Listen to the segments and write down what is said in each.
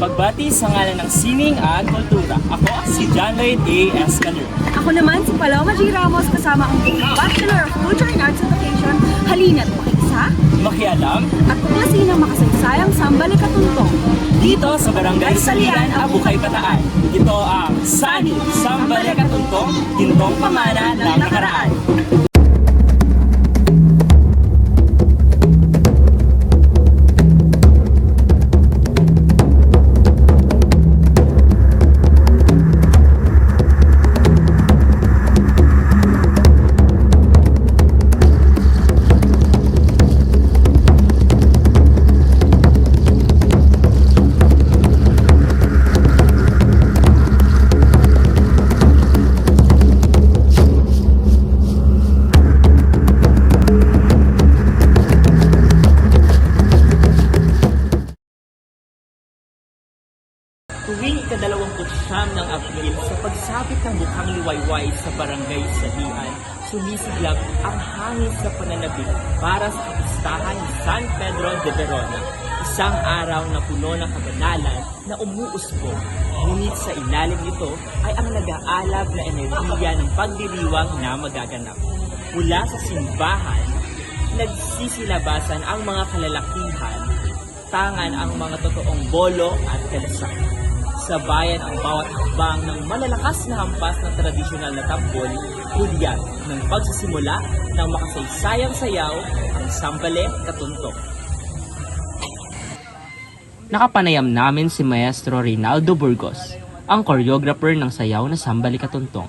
Pagbati sa ngalan ng sining at kultura. Ako si John Lloyd A. Escaler. Ako naman si Paloma G. Ramos kasama ang Bachelor of Culture and Arts Education. Halina't makisa Makialam at tuklasin ang makasaysayang Sambal Katuntong. dito sa Barangay Salian, Abukay, Bataan. Ito ang Sani, Sambal Katuntong, Gintong Pamana ng Nakaraan. Tuwing ika-29 ng Abril, sa pagsapit ng Bukhang Liwayway sa Barangay Salian, sumisiglab ang hangin sa pananabik para sa kapistahan ni San Pedro de Verona. Isang araw na puno ng kabanalan na umuusbong. Ngunit sa ilalim nito ay ang nag-aalab na enerhiya ng pagdiriwang na magaganap. Mula sa simbahan, nagsisilabasan ang mga kalalakihan, tangan ang mga totoong bolo at kalasang. Sa bayan ang bawat hakbang ng malalakas na hampas ng tradisyonal na tambol, hulyat ng pagsisimula ng makasaysayang sayaw, ang Sambale Katuntong. Nakapanayam namin si Maestro Reynaldo Burgos, ang choreographer ng sayaw na Sambale Katuntong.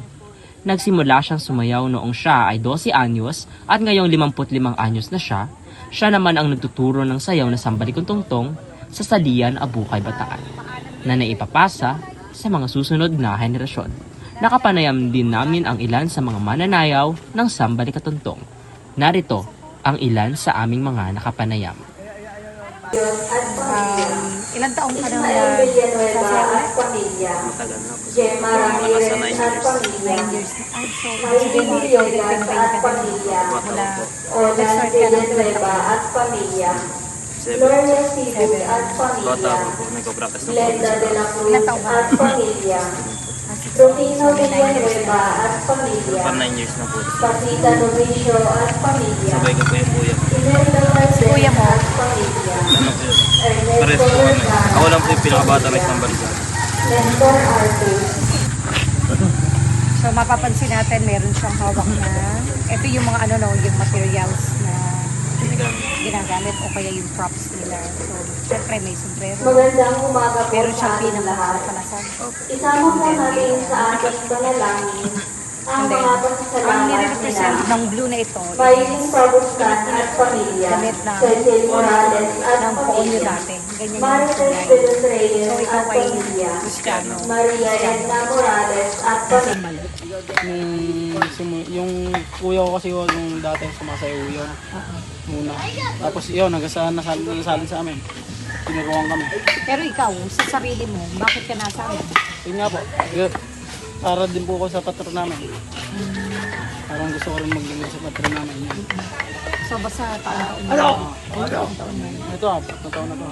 Nagsimula siyang sumayaw noong siya ay 12 anyos at ngayong 55 anyos na siya naman ang nagtuturo ng sayaw na Sambale Katuntong sa Salian, Abukay, Bataan, na naipapasa sa mga susunod na henerasyon. Nakapanayam din namin ang ilan sa mga mananayaw ng Sambale Katuntong. Narito ang ilan sa aming mga nakapanayam. Ilang taong ka nang nagsasayaw? Matagal na po. Malakas sa 9 years. 9 years na. Ay, so, sige mo, nag-campaign ka din mula nag-start ka ng Gloria City at Bata Pamilya, po, nagko-practice na po. Glenda de la Cruz Ilang taon ka? at Pamilya, Rufino Villanueva at Pamilya, Pan 9 years na po. Pasita Novicio at Pamilya, Sabay ko po yung kuya. Imelda Marcel Kuya mo? at Pamilya, Ano po yun? Ernesto Pares po kami. Lozano, Ako lang po yung pinakabata may sambal sa akin. Nestor Artes. So, mapapansin natin, meron siyang hawak na, ito yung mga yung materials na ginagamit o kaya yung props nila. So, syempre may sombrero. Magandang umaga po Meron sa siyang ating lahat. pinakapanasan. Isama po natin sa ating panalangin ang mga Ang pasasalamat nire-represent nila. ng blue na ito, Pailing Pabuscan at Pamilya, damit na Cecil Morales at ng poon nyo Pamilya, dati. Ganyan yung Marites kulay. de los Reyes So, ikaw at ay Pamilya, Cristiano. Maria Edna Morales at Pamilya. Yung kuya ko kasi yung dati sumasayaw yun muna. Tapos yun, nasalin sa amin. Tinuruan kami. Pero ikaw, sa sarili mo, bakit ka nasa amin? Yun nga po, good. Para din po ako sa patron namin. Parang gusto ko rin maglingkod sa patron namin. Yun. So, basta taon-taon na. Taon-taon na. Ito, 4 na taon na to.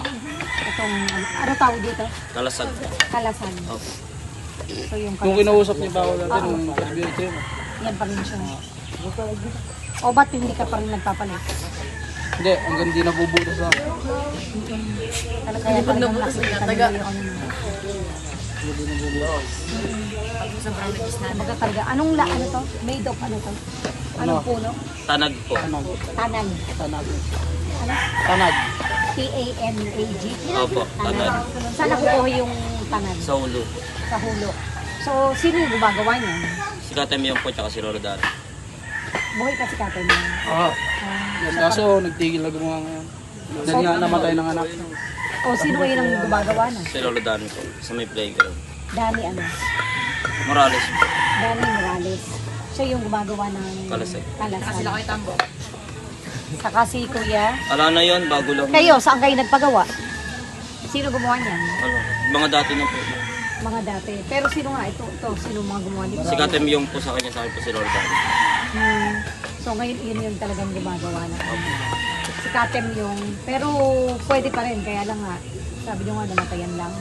Itong, ano tawag dito? Kalasag. Kalasan. Opo. So, yung Kung kalasan. kinausap niyo ba ako dati nung interview ito yun. Yan pa rin siya. O ba't hindi ka pa rin nagpapalit? Hindi, hanggang di nabubutas lang. Talaga kaya pa rin nakikita nila yung ano mo. Magkakarga. Anong ano to? Made of ano to? Anong puno? Tanag po. Tanag. Tanag. Tanag. Ano? Tanag. T-A-N-A-G. Opo, tanag. Saan nakukuha yung tanag? Sa ulo. Sa hulo. So, sino yung gumagawa niyan? Si Katem yung po, tsaka si Lolo Daro. Buhay ka si tatay mo. Oo. Yan, kaso nagtigil na gumawa ngayon. Dahil nga namatay ng anak. O, sino kayo nang gumagawa na? Si Lolo Daro po, sa may playground. Dani ano? Morales po. Dani Morales. Siya yung gumagawa ng Kalasag. Kalasan. Sila kayo tambo. Saka si Kuya. Ala na yun, bago lang. Kayo, saan kayo nagpagawa? Sino gumawa niyan? Ano, mga dati na po. Mga dati. Pero sino nga ito? Sino mga gumawa nito? Si Katem yung po sa kanya, sa akin po si Lolo Daro. So ngayon yun yung talagang gumagawa na. Si Katem yung, pero pwede pa rin, kaya lang nga, Sabi niyo nga, namatayan lang.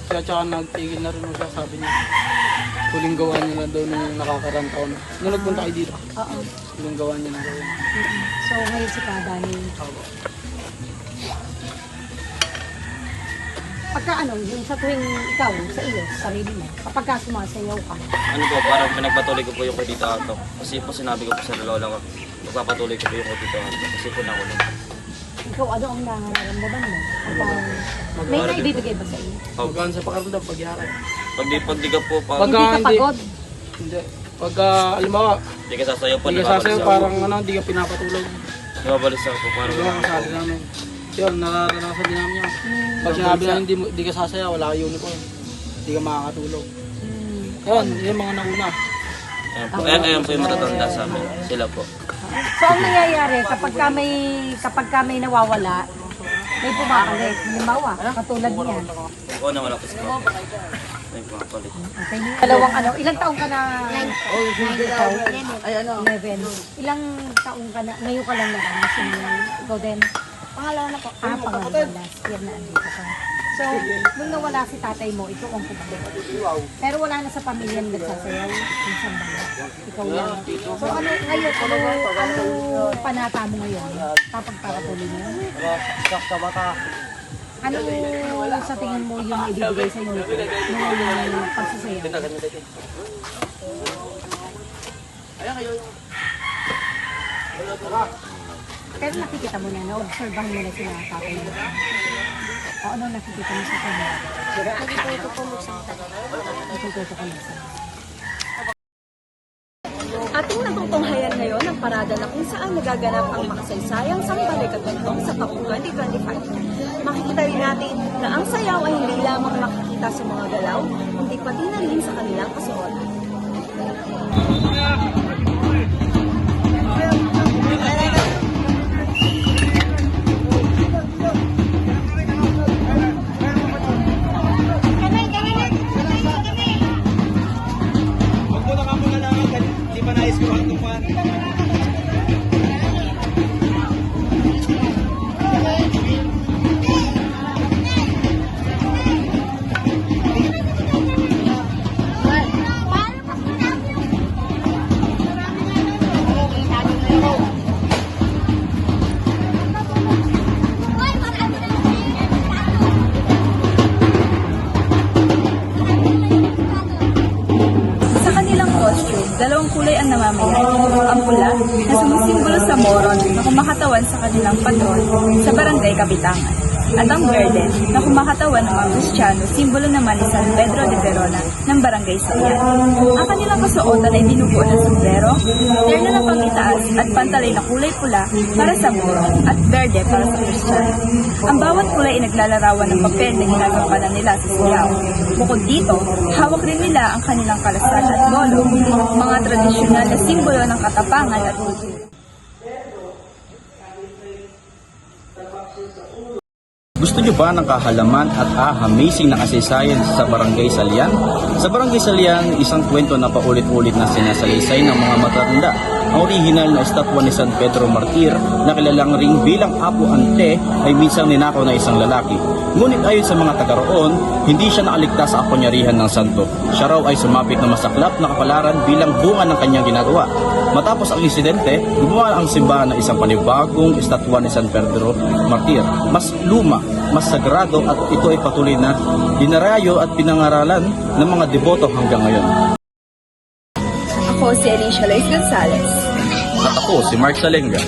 Kaya tsaka nagtigil na rin mo siya, sabi niya. Huling gawa niya na daw nung nakakarang taon. Nung nagpunta kayo dito, Oo. huling gawa niya na daw yun. So, ngayon si Kadani. Pagka ano, yung sa tuwing ikaw, sa iyo, sarili mo, kapag ka sumasayaw ka, Ano po, parang pinagpatuloy ko po yung kay Tito Ato. Kasi po sinabi ko po sa lola ko, magpapatuloy ko po yung kay Tito Ato. Kasi po nakulong. ikaw ano ang nararamdaman mo? May naibibigay ba sa iyo? Pagkaan sa pakaramdam, pagyari. Pag di ka po, Pag- Hindi ka hindi. pagod? Hindi. Pagka, alimbawa, di ka sasayaw po, hindi ka sasayo, parang ano, hindi ka pinapatulog. nababalis ako po, parang Diba, kasali namin. Yun, nararanasan din namin yun. Pag sinabi na hindi ka sasaya, wala ka uniform. Hindi ka makakatulog. Yun, yung mga nauna. Ayan po yung matatanda sa amin. Sila po. So, ang nangyayari, kapag ka may nawawala, may pumakalit. Halimbawa, katulad niyan. Oo na wala po sa papa. Ay, pakapalit. Okay, dalawang ano, ilang taong ka na? Ikaw? Ay, ano? 11. Ilang taong ka na? Ngayon ka lang na ikaw din? Pangalawa na po. Pangalawa. Last year na andito ka. So, nung nawala si tatay mo, ikaw ang kumalik. Pero wala na sa pamilya na nagsasayaw. Yung sambala. Ikaw yan. So, ano ngayon? Ano panata mo ngayon? Papagpapatuloy mo? Ano sa tingin mo yung ibibigay sa iyo yung pagsasayaw? Pero nakikita mo na, na-observehan mo na sila tatay mo. O ano nakikita mo sa kanya? Nagituto po mo sa Natututo ka na sa Ating natutunghayan ngayon ang parada na kung saan nagaganap ang makasaysayang Sambalik-Katuntong sa taong 2025. Makikita rin natin na ang sayaw ay hindi lamang makikita sa mga galaw, kundi pati na rin sa kanilang kasuotan. Sa kanilang costume, dalawang kulay ang namamayan. Ang pula na sumisimbolo sa moron na kumakatawan sa kanilang patron sa barangay Kabitangan. At ang verde na kumakatawan ng mga Kristiyano, simbolo naman ni San Pedro de Verona ng barangay Salian. Ang kanilang kasuotan ay binubuo ng sombrero, terno ng pangitaas at pantalay na kulay pula para sa moron at verde para sa Kristiyano. Ang bawat kulay ay naglalarawan ng papel na ginagampanan nila sa sayaw. Bukod dito, hawak rin nila ang kanilang kalasan at bolo, mga tradisyonal na simbolo ng katapangan at kultura. Gusto nyo ba ng kahalaman at amazing na kasaysayan sa Barangay Salian? Sa Barangay Salian, isang kwento na paulit-ulit na sinasalaysay ng mga matanda. Ang original na estatwa ni San Pedro Martir na kilalang ring bilang Apo Ante ay minsang ninakaw na isang lalaki. Ngunit ayon sa mga taga roon, hindi siya nakaligtas sa kapangyarihan ng santo. Siya raw ay sumapit na masaklap na kapalaran bilang bunga ng kanyang ginagawa. Matapos ang insidente, gumawa ang simbahan ng isang panibagong estatwa ni San Pedro Martir. Mas luma, mas sagrado at ito ay patuloy na dinarayo at pinangaralan ng mga deboto hanggang ngayon. Ako si Alicia Lois Gonzalez. At ako, si Mark Salenga.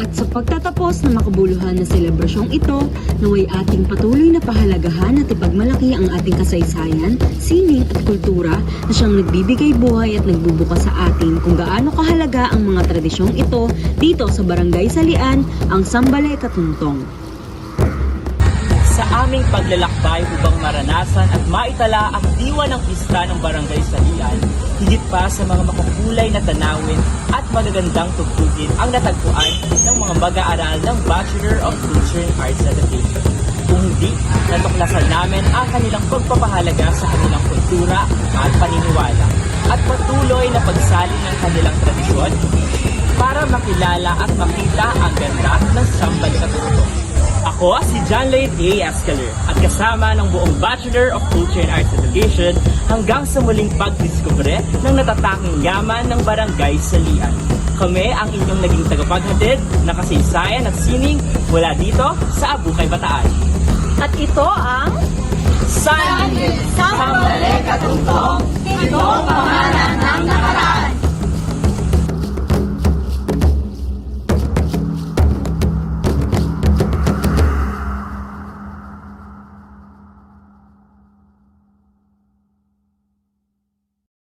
At sa pagtatapos ng makabuluhan na selebrasyong ito, naway ating patuloy na pahalagahan at ipagmalaki ang ating kasaysayan, sining at kultura na siyang nagbibigay buhay at nagbubukas sa atin kung gaano kahalaga ang mga tradisyong ito dito sa Barangay Salian, ang Sambalik-Katuntong. Sa aming paglalakbay upang maranasan at maitala ang diwa ng pista ng Barangay Salian, higit pa sa mga makukulay na tanawin at magagandang tugtugin ang natagpuan ng mga mag-aaral ng Bachelor of Culture and Arts Education. Kung hindi, natuklasan namin ang kanilang pagpapahalaga sa kanilang kultura at paniniwala at patuloy na pagsali ng kanilang tradisyon para makilala at makita ang ganda ng Sambalikat ito. Ako si John Lloyd A. Escaler at kasama ng buong Bachelor of Culture and Arts Education hanggang sa muling pagdiskubre ng natataking yaman ng Barangay Salian. Kami ang inyong naging tagapaghatid ng kasaysayan at sining mula dito sa Abukay, Bataan. At ito ang Sambalikat Tungtong, ito ang pangalan ng